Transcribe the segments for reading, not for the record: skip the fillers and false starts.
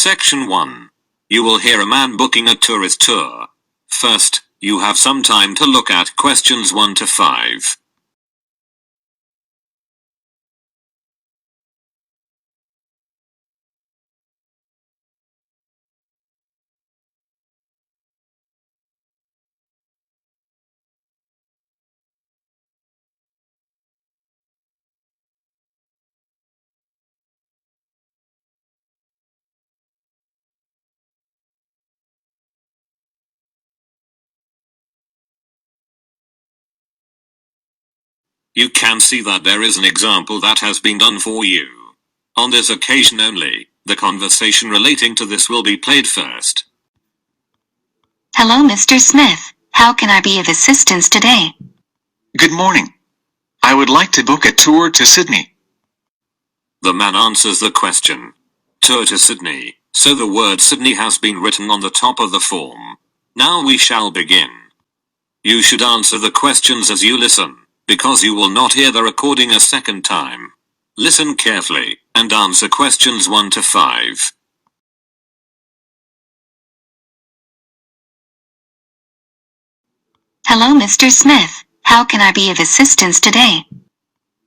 Section 1. You will hear a man booking a tourist tour. First, you have some time to look at questions 1 to 5. You can see that there is an example that has been done for you. On this occasion only, the conversation relating to this will be played first. Hello, Mr. Smith. How can I be of assistance today? Good morning. I would like to book a tour to Sydney. The man answers the question. Tour to Sydney. So the word Sydney has been written on the top of the form. Now we shall begin. You should answer the questions as you listen, because you will not hear the recording a second time. Listen carefully, and answer questions 1 to 5. Hello, Mr. Smith. How can I be of assistance today?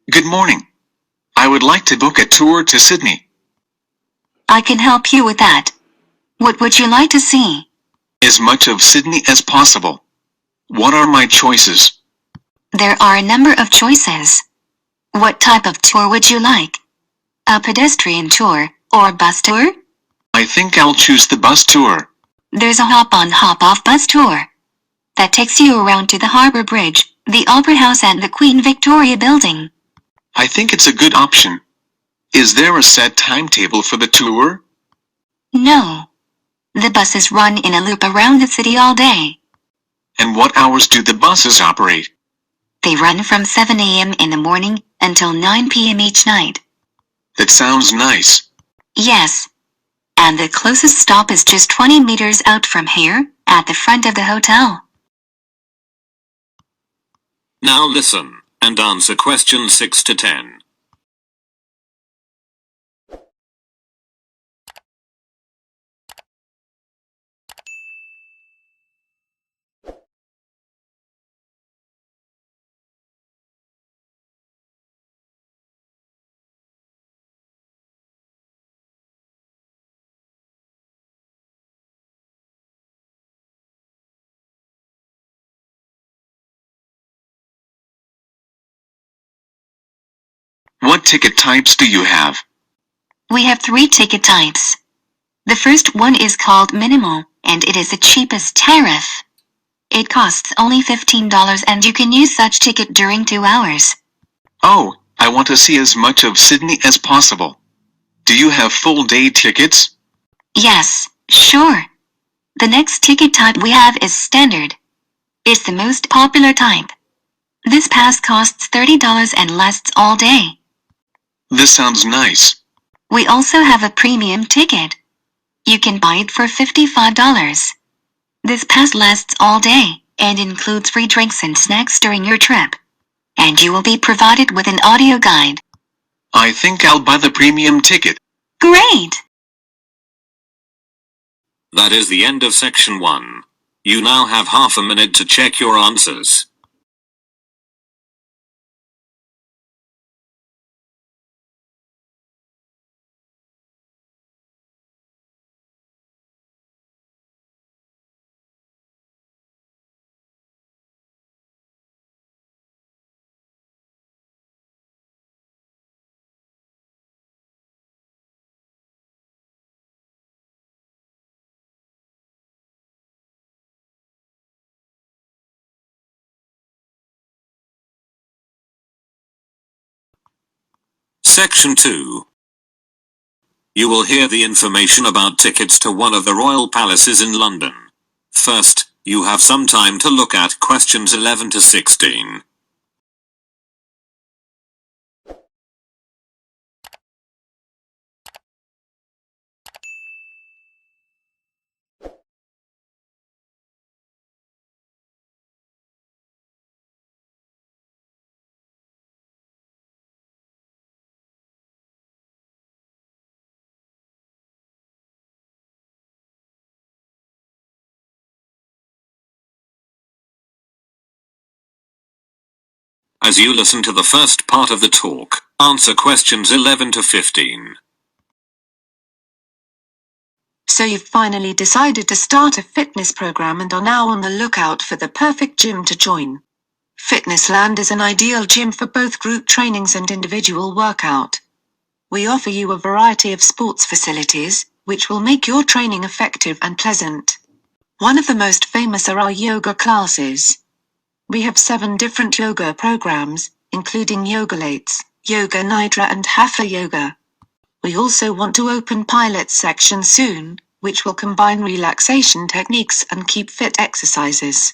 Good morning. I would like to book a tour to Sydney. I can help you with that. What would you like to see? As much of Sydney as possible. What are my choices? There are a number of choices. What type of tour would you like? A pedestrian tour or bus tour? I think I'll choose the bus tour. There's a hop-on hop-off bus tour that takes you around to the Harbour Bridge, the Opera House and the Queen Victoria Building. I think it's a good option. Is there a set timetable for the tour? No. The buses run in a loop around the city all day. And what hours do the buses operate? They run from 7 a.m. in the morning until 9 p.m. each night. That sounds nice. Yes. And the closest stop is just 20 meters out from here, at the front of the hotel. Now listen, and answer questions 6 to 10. What ticket types do you have? We have 3 ticket types. The first one is called Minimal, and it is the cheapest tariff. It costs only $15 and you can use such ticket during 2 hours. Oh, I want to see as much of Sydney as possible. Do you have full-day tickets? Yes, sure. The next ticket type we have is Standard. It's the most popular type. This pass costs $30 and lasts all day. This sounds nice. We also have a premium ticket. You can buy it for $55. This pass lasts all day and includes free drinks and snacks during your trip. And you will be provided with an audio guide. I think I'll buy the premium ticket. Great! That is the end of section 1. You now have half a minute to check your answers. Section 2. You will hear the information about tickets to one of the royal palaces in London. First, you have some time to look at questions 11 to 16. As you listen to the first part of the talk, answer questions 11 to 15. So you've finally decided to start a fitness program and are now on the lookout for the perfect gym to join. Fitnessland is an ideal gym for both group trainings and individual workout. We offer you a variety of sports facilities, which will make your training effective and pleasant. One of the most famous are our yoga classes. We have 7 different yoga programs, including Yoga Lates, Yoga Nidra and Hatha Yoga. We also want to open pilot section soon, which will combine relaxation techniques and keep fit exercises.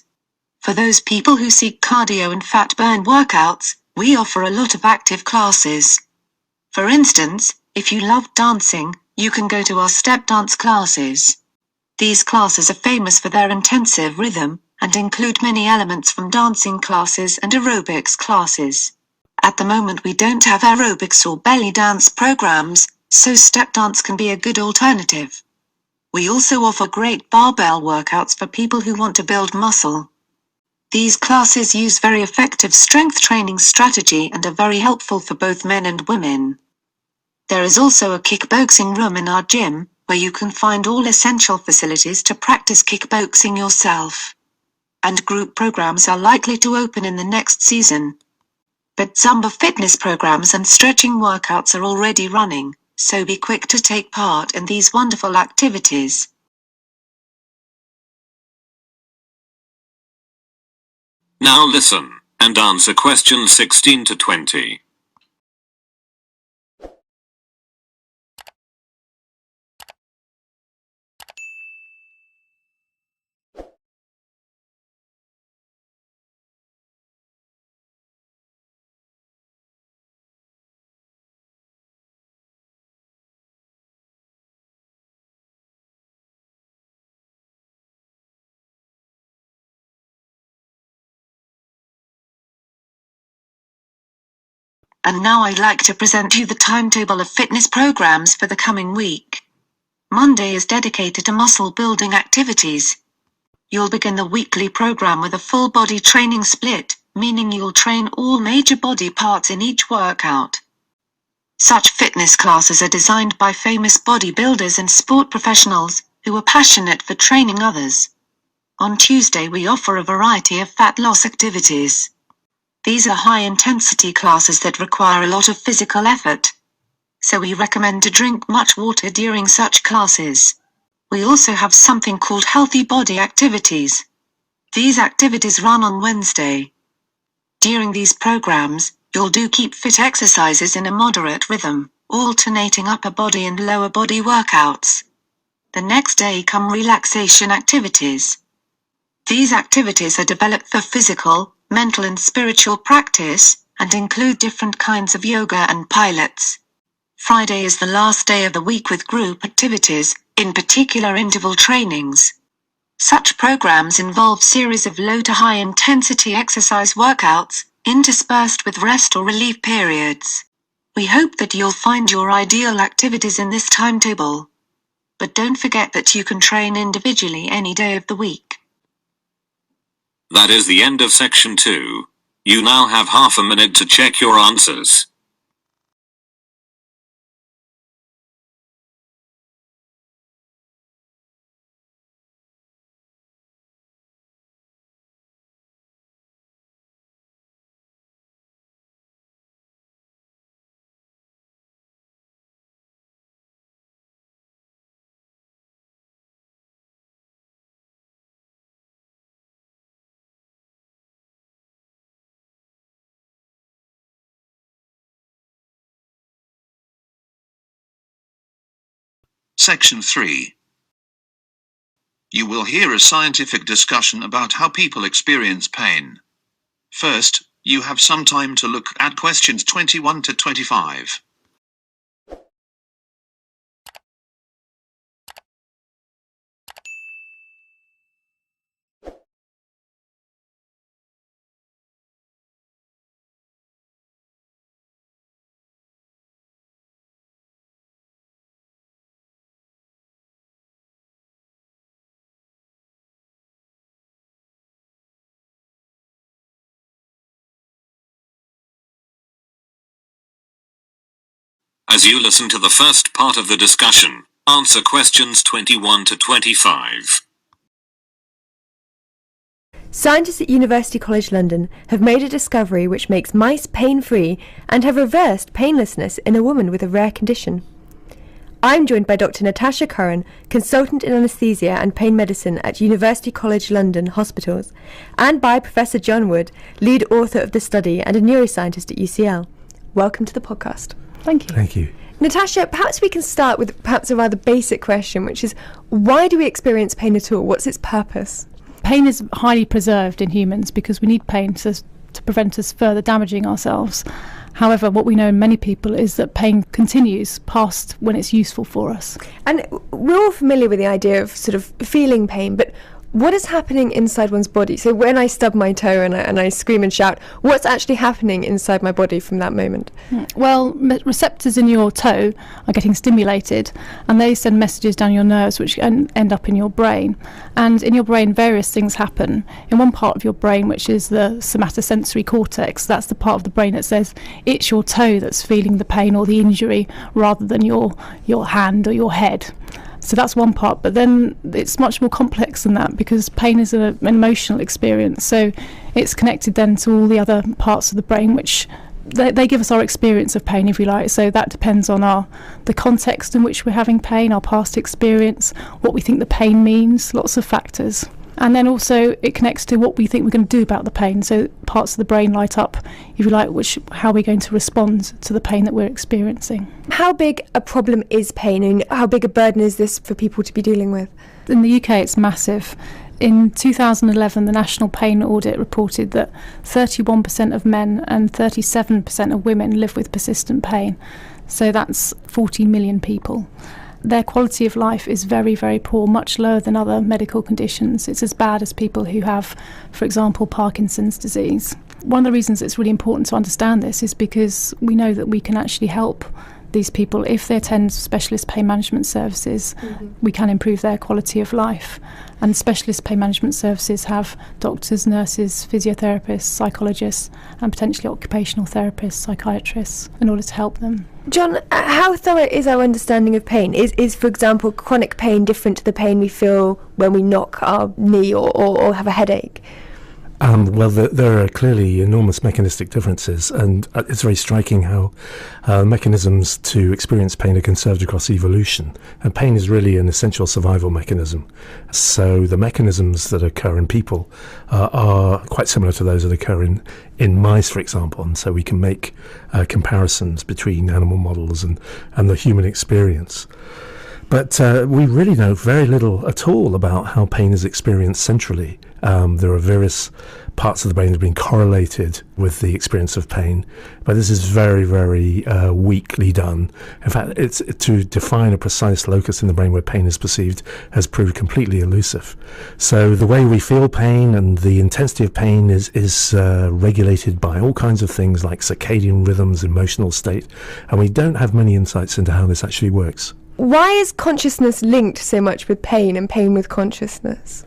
For those people who seek cardio and fat burn workouts, we offer a lot of active classes. For instance, if you love dancing, you can go to our step dance classes. These classes are famous for their intensive rhythm, and include many elements from dancing classes and aerobics classes. At the moment we don't have aerobics or belly dance programs, so step dance can be a good alternative. We also offer great barbell workouts for people who want to build muscle. These classes use very effective strength training strategy and are very helpful for both men and women. There is also a kickboxing room in our gym, where you can find all essential facilities to practice kickboxing yourself. And group programs are likely to open in the next season. But Zumba fitness programs and stretching workouts are already running, so be quick to take part in these wonderful activities. Now listen, and answer questions 16 to 20. And now I'd like to present you the timetable of fitness programs for the coming week. Monday is dedicated to muscle building activities. You'll begin the weekly program with a full body training split, meaning you'll train all major body parts in each workout. Such fitness classes are designed by famous bodybuilders and sport professionals, who are passionate for training others. On Tuesday we offer a variety of fat loss activities. These are high-intensity classes that require a lot of physical effort. So we recommend to drink much water during such classes. We also have something called healthy body activities. These activities run on Wednesday. During these programs, you'll do keep fit exercises in a moderate rhythm, alternating upper body and lower body workouts. The next day come relaxation activities. These activities are developed for physical, mental and spiritual practice, and include different kinds of yoga and pilates. Friday is the last day of the week with group activities, in particular interval trainings. Such programs involve series of low to high intensity exercise workouts, interspersed with rest or relief periods. We hope that you'll find your ideal activities in this timetable. But don't forget that you can train individually any day of the week. That is the end of section 2. You now have half a minute to check your answers. Section 3. You will hear a scientific discussion about how people experience pain. First, you have some time to look at questions 21 to 25. As you listen to the first part of the discussion, answer questions 21 to 25. Scientists at University College London have made a discovery which makes mice pain-free and have reversed painlessness in a woman with a rare condition. I'm joined by Dr. Natasha Curran, consultant in anaesthesia and pain medicine at University College London Hospitals, and by Professor John Wood, lead author of the study and a neuroscientist at UCL. Welcome to the podcast. Thank you. Thank you. Natasha, perhaps we can start with perhaps a rather basic question, which is, why do we experience pain at all? What's its purpose? Pain is highly preserved in humans because we need pain to prevent us further damaging ourselves. However, what we know in many people is that pain continues past when it's useful for us. And we're all familiar with the idea of sort of feeling pain, but what is happening inside one's body? So when I stub my toe and I scream and shout, what's actually happening inside my body from that moment? Well, receptors in your toe are getting stimulated and they send messages down your nerves which end up in your brain. And in your brain, various things happen. In one part of your brain, which is the somatosensory cortex, that's the part of the brain that says it's your toe that's feeling the pain or the injury rather than your hand or your head. So that's one part, but then it's much more complex than that because pain is an emotional experience. So it's connected then to all the other parts of the brain, which they give us our experience of pain, if you like. So that depends on the context in which we're having pain, our past experience, what we think the pain means, lots of factors. And then also it connects to what we think we're going to do about the pain. So parts of the brain light up, if you like, how we're going to respond to the pain that we're experiencing. How big a problem is pain, and how big a burden is this for people to be dealing with? In the UK, it's massive. In 2011, the National Pain Audit reported that 31% of men and 37% of women live with persistent pain. So that's 40 million people. Their quality of life is very, very poor, much lower than other medical conditions. It's as bad as people who have, for example, Parkinson's disease. One of the reasons it's really important to understand this is because we know that we can actually help these people if they attend specialist pain management services. We can improve their quality of life. And specialist pain management services have doctors, nurses, physiotherapists, psychologists, and potentially occupational therapists, psychiatrists, in order to help them. John, how thorough is our understanding of pain? Is, for example, chronic pain different to the pain we feel when we knock our knee or have a headache? Well, there are clearly enormous mechanistic differences, and it's very striking how mechanisms to experience pain are conserved across evolution. And pain is really an essential survival mechanism. So the mechanisms that occur in people are quite similar to those that occur in mice, for example. And so we can make comparisons between animal models and the human experience. But we really know very little at all about how pain is experienced centrally. There are various parts of the brain that have been correlated with the experience of pain, but this is very, very weakly done. In fact, it's to define a precise locus in the brain where pain is perceived has proved completely elusive. So the way we feel pain and the intensity of pain is regulated by all kinds of things like circadian rhythms, emotional state, and we don't have many insights into how this actually works. Why is consciousness linked so much with pain and pain with consciousness?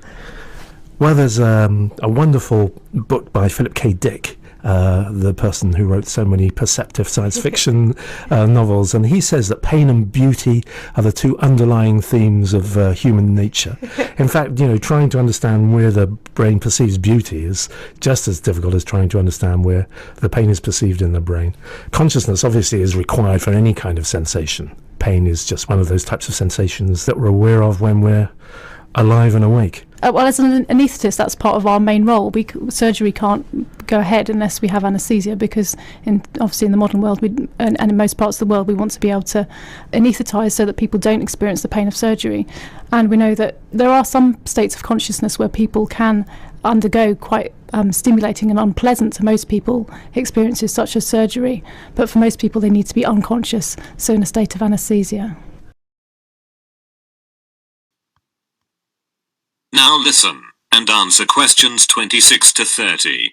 Well, there's a wonderful book by Philip K. Dick, the person who wrote so many perceptive science fiction novels, and he says that pain and beauty are the two underlying themes of human nature. In fact, trying to understand where the brain perceives beauty is just as difficult as trying to understand where the pain is perceived in the brain. Consciousness obviously is required for any kind of sensation. Pain is just one of those types of sensations that we're aware of when we're alive and awake. Well, as an anaesthetist, that's part of our main role. Surgery can't go ahead unless we have anaesthesia, because obviously in the modern world and in most parts of the world we want to be able to anaesthetise so that people don't experience the pain of surgery. And we know that there are some states of consciousness where people can undergo quite stimulating and unpleasant to most people experiences such as surgery, but for most people they need to be unconscious, so in a state of anaesthesia. Now listen and answer questions 26 to 30.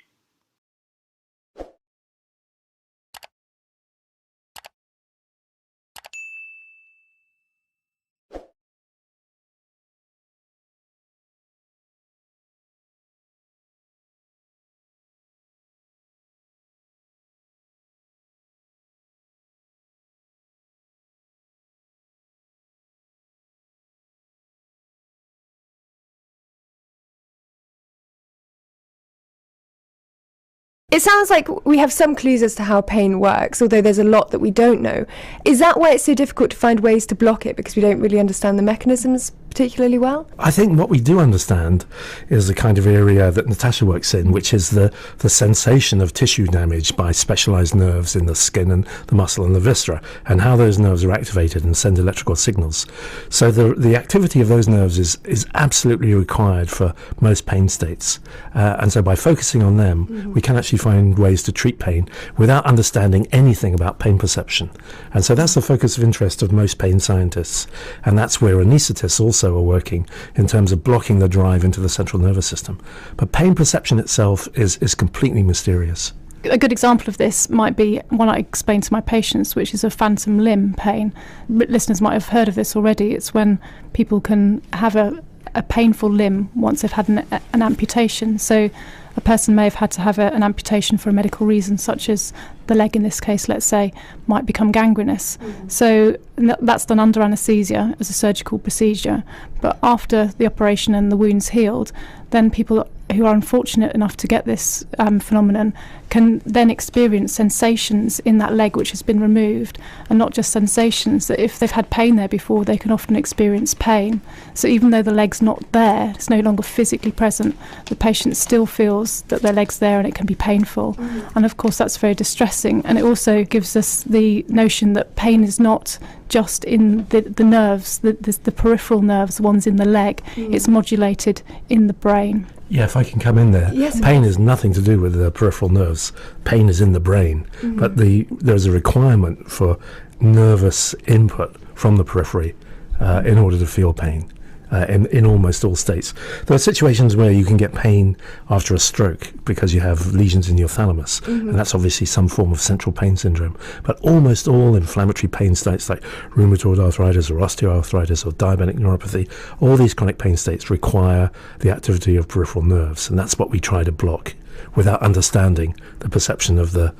It sounds like we have some clues as to how pain works, although there's a lot that we don't know. Is that why it's so difficult to find ways to block it, because we don't really understand the mechanisms particularly well? I think what we do understand is the kind of area that Natasha works in, which is the sensation of tissue damage by specialized nerves in the skin and the muscle and the viscera, and how those nerves are activated and send electrical signals. So the activity of those nerves is absolutely required for most pain states. And so by focusing on them, we can actually find ways to treat pain without understanding anything about pain perception. And so that's the focus of interest of most pain scientists. And that's where anaesthetists also are working in terms of blocking the drive into the central nervous system. But pain perception itself is completely mysterious. A good example of this might be one I explain to my patients, which is a phantom limb pain. Listeners might have heard of this already. It's when people can have a painful limb once they've had an amputation. So a person may have had to have an amputation for a medical reason, such as the leg in this case, let's say, might become gangrenous. So that's done under anaesthesia as a surgical procedure. But after the operation and the wound's healed, then people who are unfortunate enough to get this phenomenon can then experience sensations in that leg which has been removed, and not just sensations, that if they've had pain there before, they can often experience pain. So even though the leg's not there, it's no longer physically present, the patient still feels that their leg's there and it can be painful. And of course that's very distressing, and it also gives us the notion that pain is not just in the nerves, the peripheral nerves, the ones in the leg. It's modulated in the brain. Yeah, if I can come in there. Yes. Pain has nothing to do with the peripheral nerves. Pain is in the brain. But there's a requirement for nervous input from the periphery in order to feel pain. In almost all states. There are situations where you can get pain after a stroke because you have lesions in your thalamus, and that's obviously some form of central pain syndrome. But almost all inflammatory pain states like rheumatoid arthritis or osteoarthritis or diabetic neuropathy, all these chronic pain states require the activity of peripheral nerves, and that's what we try to block without understanding the perception of the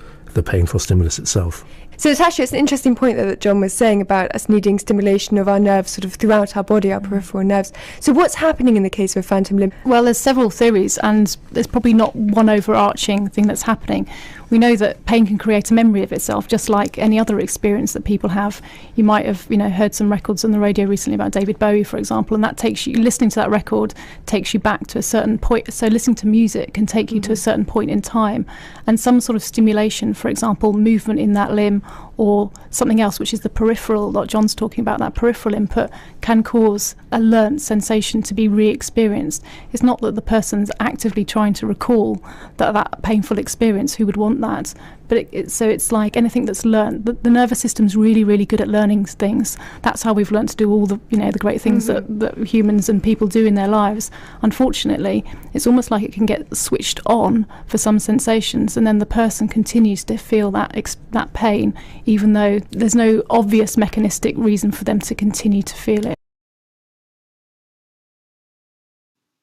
painful stimulus itself. So Natasha, it's an interesting point that John was saying about us needing stimulation of our nerves sort of throughout our body, our peripheral nerves. So what's happening in the case of phantom limb? Well, there's several theories, and there's probably not one overarching thing that's happening. We know that pain can create a memory of itself, just like any other experience that people have. You might have, heard some records on the radio recently about David Bowie, for example, and that takes you, listening to that record takes you back to a certain point. So listening to music can take you to a certain point in time, and some sort of stimulation, for example, movement in that limb, or something else, which is the peripheral, that John's talking about, that peripheral input, can cause a learnt sensation to be re-experienced. It's not that the person's actively trying to recall that painful experience. Who would want that? But it's like anything that's learnt. The nervous system's really, really good at learning things. That's how we've learnt to do all the great things that humans and people do in their lives. Unfortunately, it's almost like it can get switched on for some sensations, and then the person continues to feel that pain, even though there's no obvious mechanistic reason for them to continue to feel it.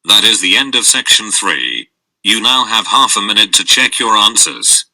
That is the end of section 3. You now have half a minute to check your answers.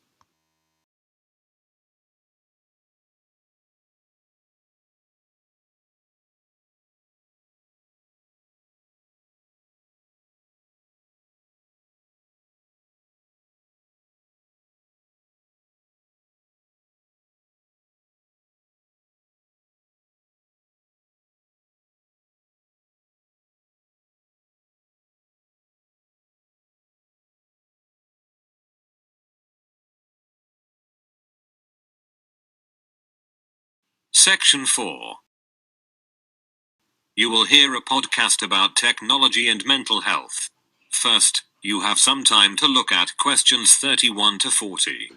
Section 4. You will hear a podcast about technology and mental health. First, you have some time to look at questions 31 to 40.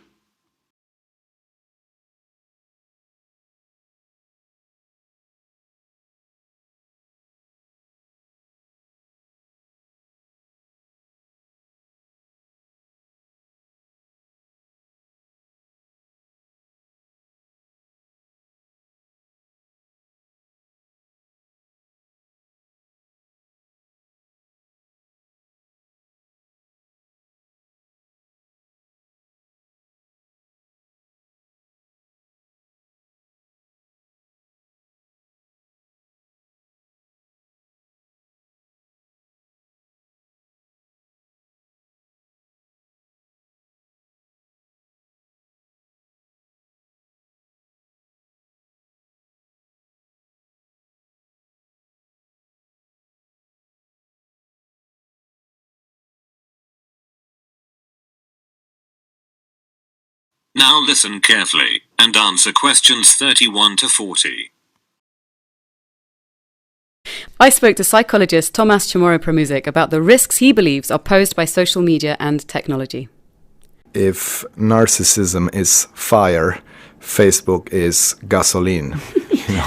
Now listen carefully and answer questions 31 to 40. I spoke to psychologist Tomas Chamorro-Premuzic about the risks he believes are posed by social media and technology. If narcissism is fire, Facebook is gasoline.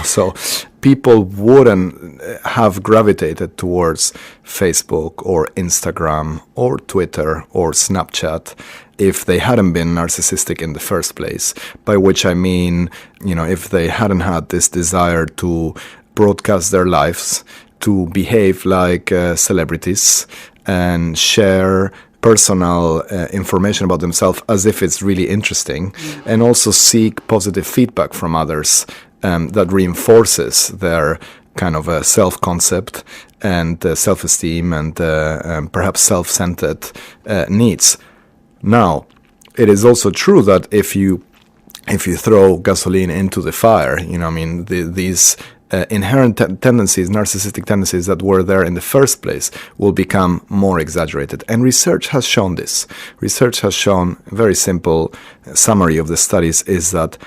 So people wouldn't have gravitated towards Facebook or Instagram or Twitter or Snapchat if they hadn't been narcissistic in the first place. By which I mean, if they hadn't had this desire to broadcast their lives, to behave like celebrities and share personal information about themselves as if it's really interesting, and also seek positive feedback from others that reinforces their kind of self-concept and self-esteem and perhaps self-centered needs. Now, it is also true that if you throw gasoline into the fire, these inherent tendencies, narcissistic tendencies that were there in the first place will become more exaggerated. And research has shown this. Research has shown, a very simple summary of the studies is that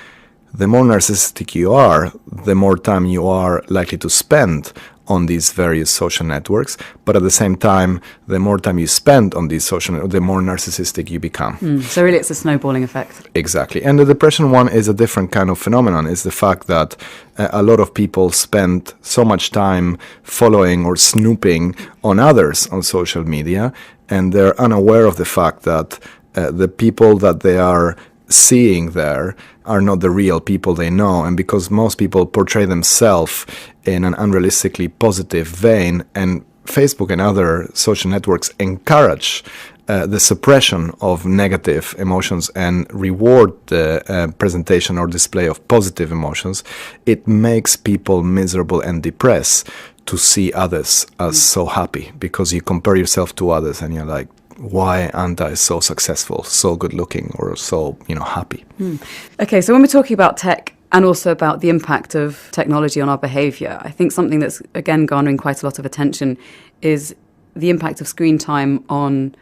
the more narcissistic you are, the more time you are likely to spend on these various social networks, but at the same time, the more time you spend on these social networks, the more narcissistic you become. So really it's a snowballing effect. Exactly. And the depression one is a different kind of phenomenon. It's the fact that a lot of people spend so much time following or snooping on others on social media, and they're unaware of the fact that the people that they are seeing there are not the real people they know, and because most people portray themselves in an unrealistically positive vein, and Facebook and other social networks encourage the suppression of negative emotions and reward the presentation or display of positive emotions, it makes people miserable and depressed to see others as so happy, because you compare yourself to others and you're like, why aren't I so successful, so good looking, or so, happy? Okay, so when we're talking about tech and also about the impact of technology on our behaviour, I think something that's, again, garnering quite a lot of attention is the impact of screen time on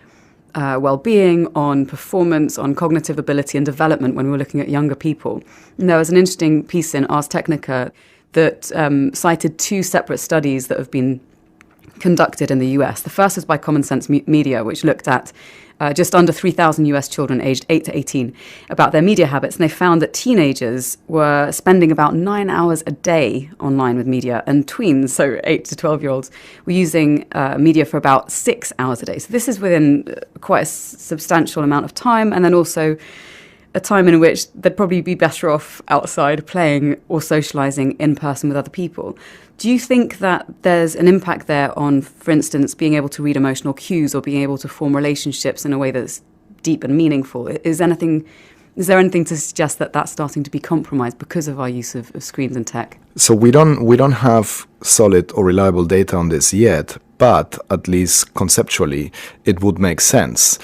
well-being, on performance, on cognitive ability and development when we're looking at younger people. And there was an interesting piece in Ars Technica that cited two separate studies that have been conducted in the US. The first was by Common Sense Media, which looked at just under 3,000 US children aged 8 to 18 about their media habits. And they found that teenagers were spending about 9 hours a day online with media, and tweens, so 8 to 12-year-olds, were using media for about 6 hours a day. So this is within quite a substantial amount of time, and then also a time in which they'd probably be better off outside playing or socialising in person with other people. Do you think that there's an impact there on, for instance, being able to read emotional cues or being able to form relationships in a way that's deep and meaningful? Is there anything to suggest that that's starting to be compromised because of our use of screens and tech? So we don't have solid or reliable data on this yet, but at least conceptually, it would make sense.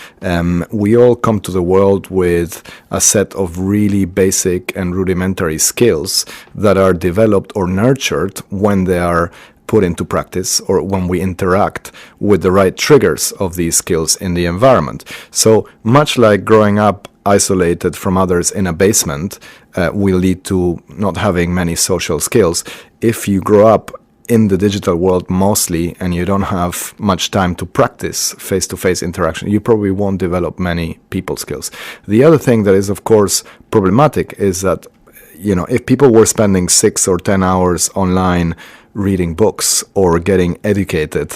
We all come to the world with a set of really basic and rudimentary skills that are developed or nurtured when they are put into practice or when we interact with the right triggers of these skills in the environment. So much like growing up isolated from others in a basement will lead to not having many social skills. If you grow up in the digital world mostly and you don't have much time to practice face-to-face interaction, you probably won't develop many people skills. The other thing that is, of course, problematic is that, if people were spending 6 or 10 hours online reading books or getting educated,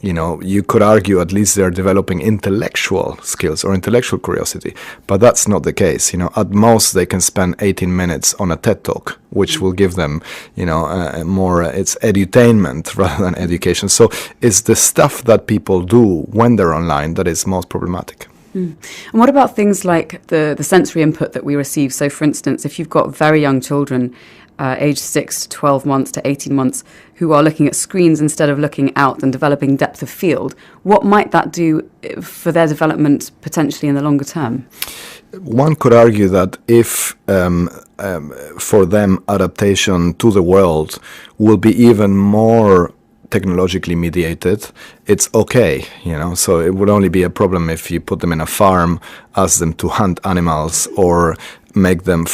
you could argue at least they're developing intellectual skills or intellectual curiosity, but that's not the case. At most they can spend 18 minutes on a TED Talk, which will give them, more, it's edutainment rather than education. So it's the stuff that people do when they're online that is most problematic. And what about things like the sensory input that we receive? So, for instance, if you've got very young children, aged 6 to 12 months to 18 months, who are looking at screens instead of looking out and developing depth of field, what might that do for their development potentially in the longer term? One could argue that if for them adaptation to the world will be even more technologically mediated, it's okay, So it would only be a problem if you put them in a farm, ask them to hunt animals, or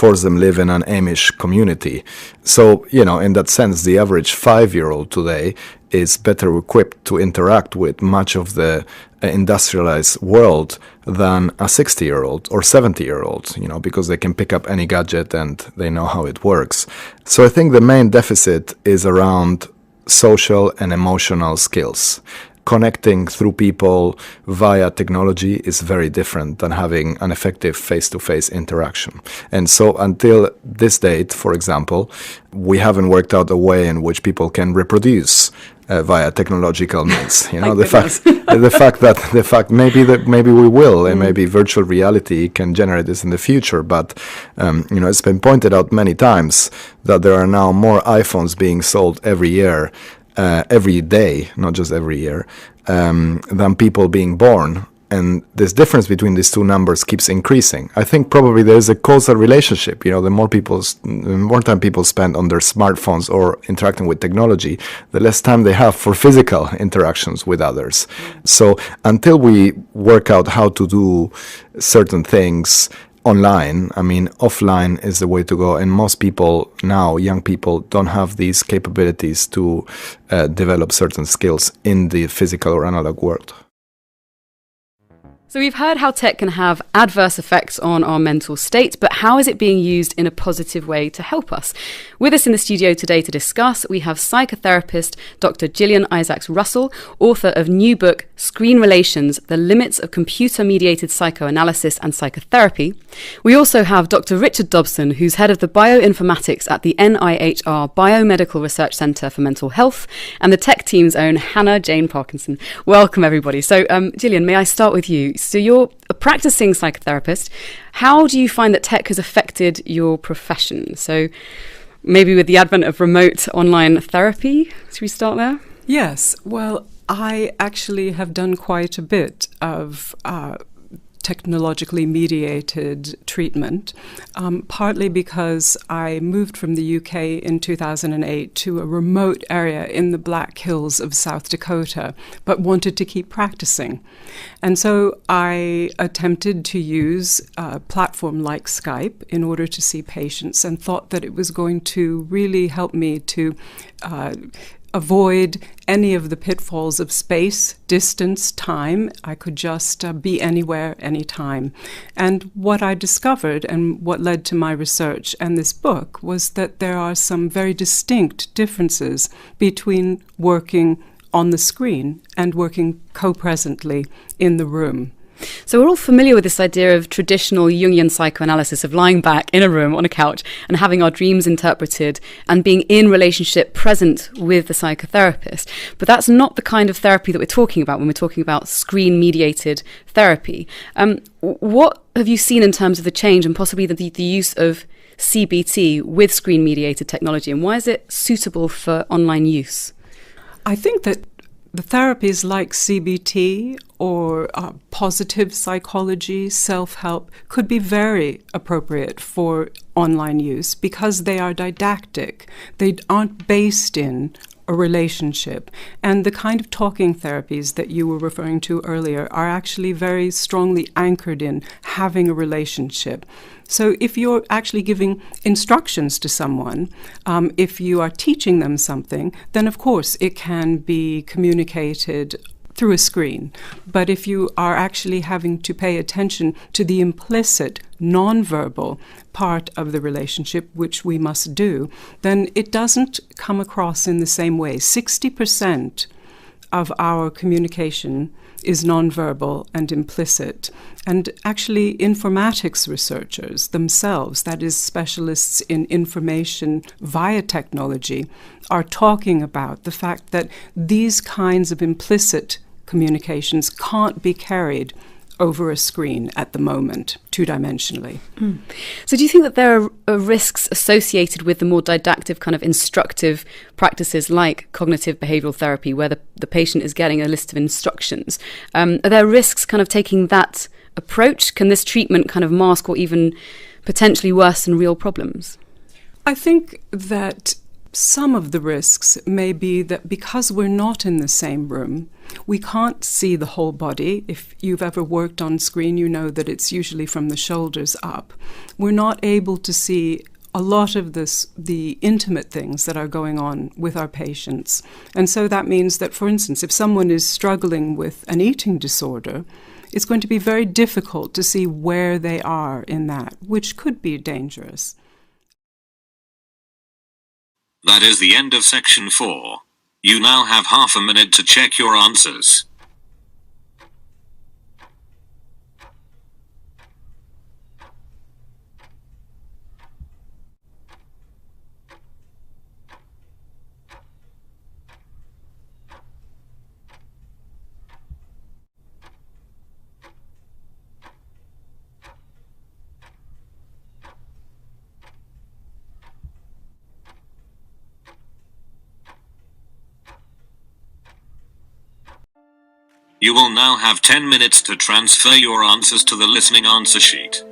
force them live in an Amish community. So, in that sense, the average 5-year-old today is better equipped to interact with much of the industrialized world than a 60-year-old or 70-year-old, because they can pick up any gadget and they know how it works. So I think the main deficit is around social and emotional skills. Connecting through people via technology is very different than having an effective face-to-face interaction. And so until this date, for example, we haven't worked out a way in which people can reproduce via technological means. The fact maybe we will, and maybe virtual reality can generate this in the future. But it's been pointed out many times that there are now more iPhones being sold every year, every day, not just every year, than people being born. And this difference between these two numbers keeps increasing. I think probably there is a causal relationship. The more time people spend on their smartphones or interacting with technology, the less time they have for physical interactions with others. So until we work out how to do certain things online, offline is the way to go. And most people now, young people, don't have these capabilities to develop certain skills in the physical or analog world. So we've heard how tech can have adverse effects on our mental state, but how is it being used in a positive way to help us? With us in the studio today to discuss, we have psychotherapist Dr. Gillian Isaacs-Russell, author of new book, Screen Relations, The Limits of Computer-Mediated Psychoanalysis and Psychotherapy. We also have Dr. Richard Dobson, who's head of the bioinformatics at the NIHR Biomedical Research Centre for Mental Health, and the tech team's own Hannah Jane Parkinson. Welcome, everybody. So, Gillian, may I start with you? So you're a practicing psychotherapist. How do you find that tech has affected your profession? So maybe with the advent of remote online therapy, should we start there? Yes. Well, I actually have done quite a bit of technologically mediated treatment, partly because I moved from the UK in 2008 to a remote area in the Black Hills of South Dakota, but wanted to keep practicing. And so I attempted to use a platform like Skype in order to see patients, and thought that it was going to really help me to avoid any of the pitfalls of space, distance, time. I could just be anywhere, anytime. And what I discovered, and what led to my research and this book, was that there are some very distinct differences between working on the screen and working co-presently in the room. So we're all familiar with this idea of traditional Jungian psychoanalysis of lying back in a room on a couch and having our dreams interpreted and being in relationship present with the psychotherapist. But that's not the kind of therapy that we're talking about when we're talking about screen-mediated therapy. What have you seen in terms of the change and possibly the use of CBT with screen-mediated technology, and why is it suitable for online use? I think that the therapies like CBT or positive psychology, self-help, could be very appropriate for online use because they are didactic. They aren't based in a relationship. And the kind of talking therapies that you were referring to earlier are actually very strongly anchored in having a relationship. So if you're actually giving instructions to someone, if you are teaching them something, then of course it can be communicated through a screen. But if you are actually having to pay attention to the implicit, nonverbal part of the relationship, which we must do, then it doesn't come across in the same way. 60% of our communication is nonverbal and implicit. And actually, informatics researchers themselves, that is, specialists in information via technology, are talking about the fact that these kinds of implicit communications can't be carried over a screen at the moment, two-dimensionally. So do you think that there are risks associated with the more didactic kind of instructive practices like cognitive behavioural therapy, where the patient is getting a list of instructions? Are there risks kind of taking that approach? Can this treatment kind of mask or even potentially worsen real problems? I think that Some of the risks may be that because we're not in the same room, we can't see the whole body. If you've ever worked on screen, you know that it's usually from the shoulders up. We're not able to see a lot of the intimate things that are going on with our patients. And so that means that, for instance, if someone is struggling with an eating disorder, it's going to be very difficult to see where they are in that, which could be dangerous. That is the end of section 4. You now have half a minute to check your answers. You will now have 10 minutes to transfer your answers to the listening answer sheet.